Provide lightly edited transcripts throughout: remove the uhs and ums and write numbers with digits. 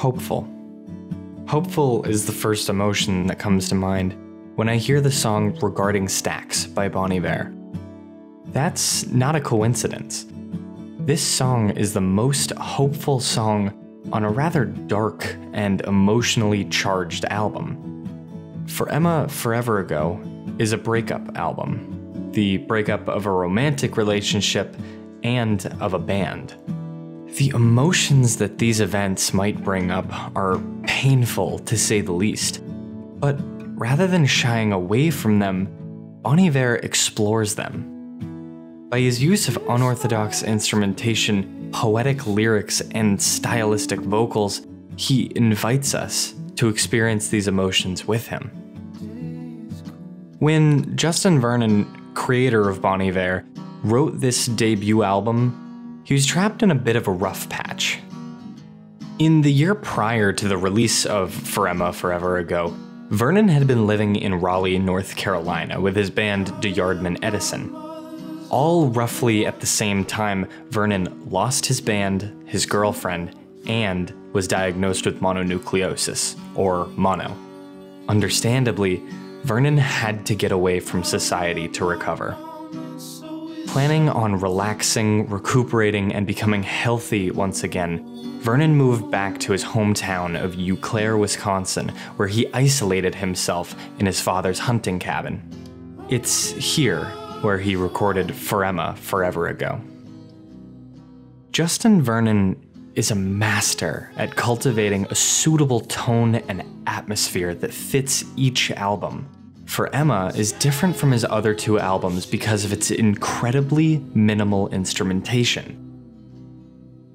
hopeful. Hopeful is the first emotion that comes to mind when I hear the song Regarding Stacks by Bon Iver. That's not a coincidence. This song is the most hopeful song on a rather dark and emotionally charged album. For Emma Forever Ago is a breakup album, the breakup of a romantic relationship and of a band. The emotions that these events might bring up are painful, to say the least, but rather than shying away from them, Bon Iver explores them. By his use of unorthodox instrumentation, poetic lyrics, and stylistic vocals, he invites us to experience these emotions with him. When Justin Vernon, creator of Bon Iver, wrote this debut album, he was trapped in a bit of a rough patch. In the year prior to the release of For Emma Forever Ago, Vernon had been living in Raleigh, North Carolina with his band De Yardman Edison. All roughly at the same time, Vernon lost his band, his girlfriend, and was diagnosed with mononucleosis, or mono. Understandably, Vernon had to get away from society to recover. Planning on relaxing, recuperating, and becoming healthy once again, Vernon moved back to his hometown of Eau Claire, Wisconsin, where he isolated himself in his father's hunting cabin. It's here where he recorded For Emma Forever Ago. Justin Vernon is a master at cultivating a suitable tone and atmosphere that fits each album. For Emma is different from his other two albums because of its incredibly minimal instrumentation.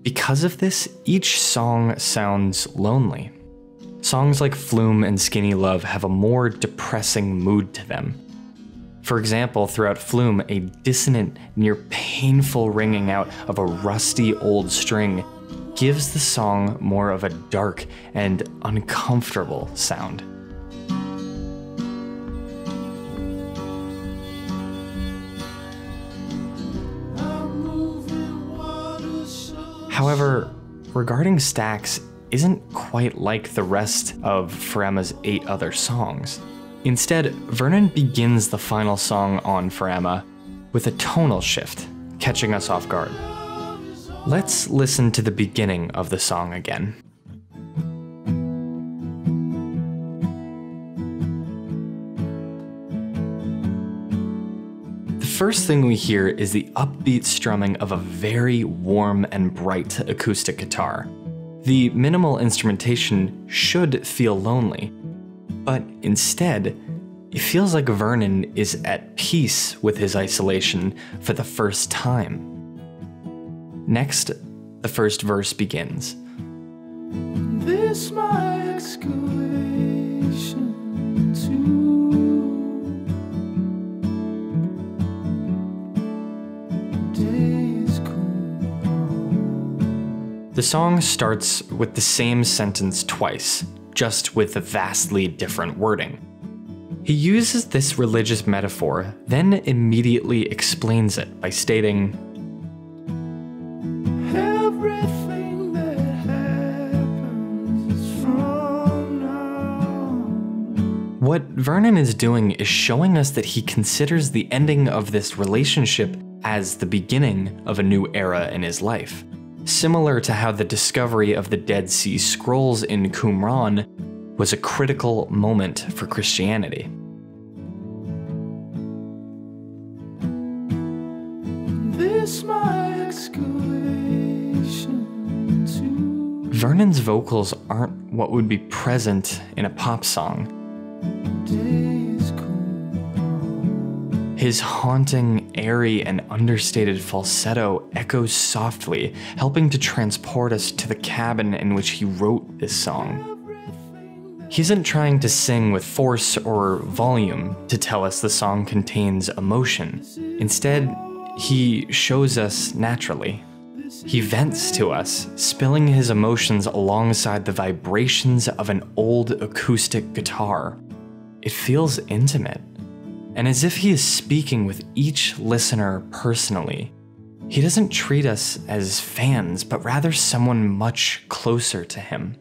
Because of this, each song sounds lonely. Songs like Flume and Skinny Love have a more depressing mood to them. For example, throughout Flume, a dissonant, near painful ringing out of a rusty old string gives the song more of a dark and uncomfortable sound. However, Regarding Stacks isn't quite like the rest of For Emma's 8 other songs. Instead, Vernon begins the final song on For Emma with a tonal shift, catching us off guard. Let's listen to the beginning of the song again. The first thing we hear is the upbeat strumming of a very warm and bright acoustic guitar. The minimal instrumentation should feel lonely, but instead, it feels like Vernon is at peace with his isolation for the first time. Next, the first verse begins. This my excavation too. The song starts with the same sentence twice, just with a vastly different wording. He uses this religious metaphor, then immediately explains it by stating, "Everything that happens is from now." What Vernon is doing is showing us that he considers the ending of this relationship as the beginning of a new era in his life. Similar to how the discovery of the Dead Sea Scrolls in Qumran was a critical moment for Christianity. This my excavation too. Vernon's vocals aren't what would be present in a pop song. His haunting, airy, and understated falsetto echoes softly, helping to transport us to the cabin in which he wrote this song. He isn't trying to sing with force or volume to tell us the song contains emotion. Instead, he shows us naturally. He vents to us, spilling his emotions alongside the vibrations of an old acoustic guitar. It feels intimate. And as if he is speaking with each listener personally. He doesn't treat us as fans, but rather someone much closer to him.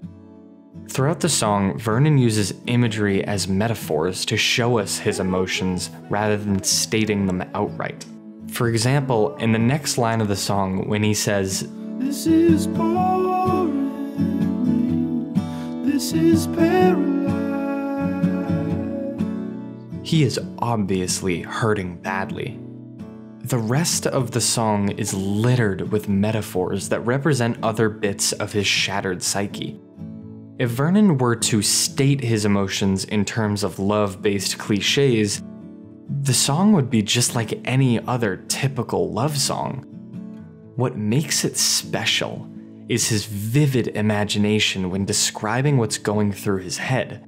Throughout the song, Vernon uses imagery as metaphors to show us his emotions rather than stating them outright. For example, in the next line of the song, when he says, "This is pouring rain, this is paralyzed," he is obviously hurting badly. The rest of the song is littered with metaphors that represent other bits of his shattered psyche. If Vernon were to state his emotions in terms of love-based cliches, the song would be just like any other typical love song. What makes it special is his vivid imagination when describing what's going through his head.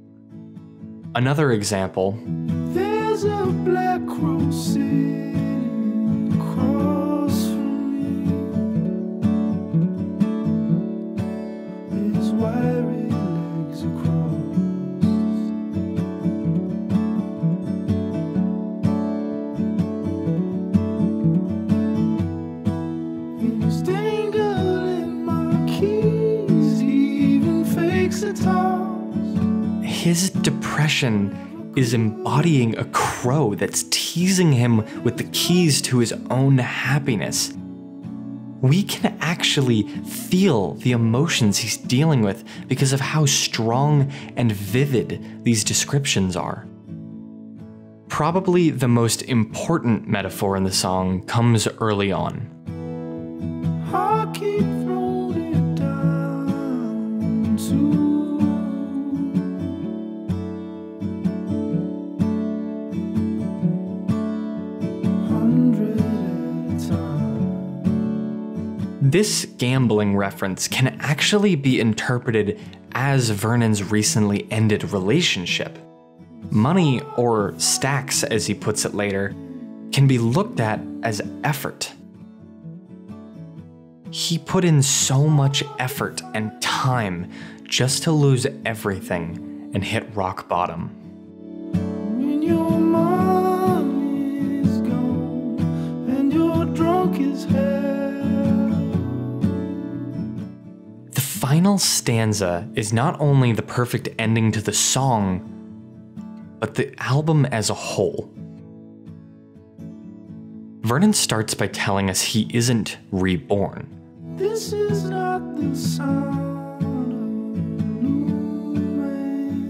Another example, "There's a black crow sitting across from me, his wiry legs across." He's dangling my keys, he even fakes a toss. His depression is embodying a crow that's teasing him with the keys to his own happiness. We can actually feel the emotions he's dealing with because of how strong and vivid these descriptions are. Probably the most important metaphor in the song comes early on. I keep throwing it down to This gambling reference can actually be interpreted as Vernon's recently ended relationship. Money, or stacks as he puts it later, can be looked at as effort. He put in so much effort and time just to lose everything and hit rock bottom. When your money is gone and you're drunk as hell. The final stanza is not only the perfect ending to the song, but the album as a whole. Vernon starts by telling us he isn't reborn. This is not the sound of a new man,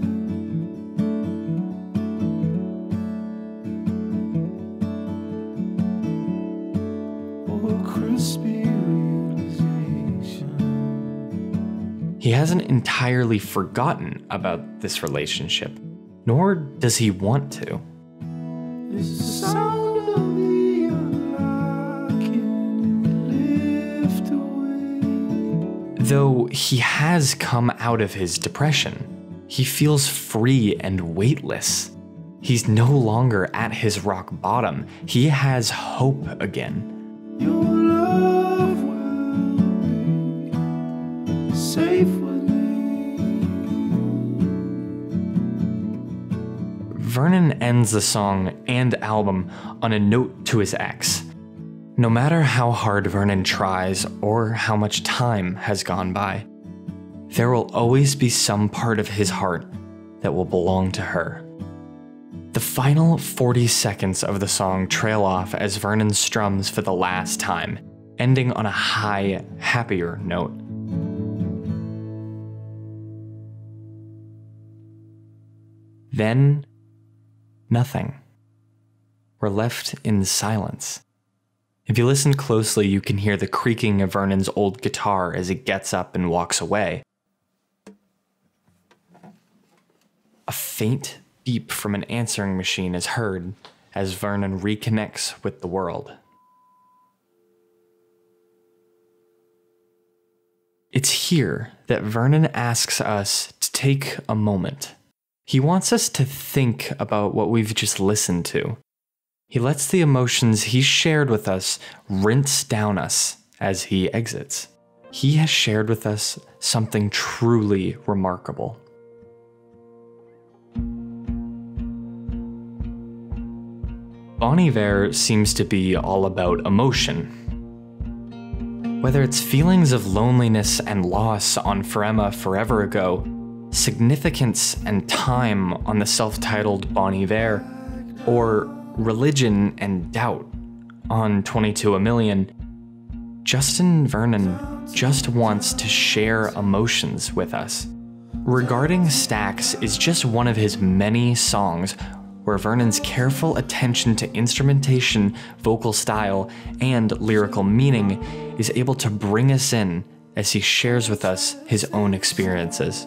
or a crispy realization. He hasn't entirely forgotten about this relationship, nor does he want to. This is the sound of the unlocking, lift away. Though he has come out of his depression, he feels free and weightless. He's no longer at his rock bottom. He has hope again. Your love will be safe with me. Vernon ends the song and album on a note to his ex. No matter how hard Vernon tries or how much time has gone by, there will always be some part of his heart that will belong to her. The final 40 seconds of the song trail off as Vernon strums for the last time, ending on a high, happier note. Then, nothing. We're left in silence. If you listen closely, you can hear the creaking of Vernon's old guitar as he gets up and walks away. A faint beep from an answering machine is heard as Vernon reconnects with the world. It's here that Vernon asks us to take a moment. He wants us to think about what we've just listened to. He lets the emotions he's shared with us rinse down us as he exits. He has shared with us something truly remarkable. Bon Iver seems to be all about emotion. Whether it's feelings of loneliness and loss on Forever Ago, Significance and Time on the self-titled Bon Iver, or Religion and Doubt on 22 A Million, Justin Vernon just wants to share emotions with us. Regarding Stacks is just one of his many songs where Vernon's careful attention to instrumentation, vocal style, and lyrical meaning is able to bring us in as he shares with us his own experiences.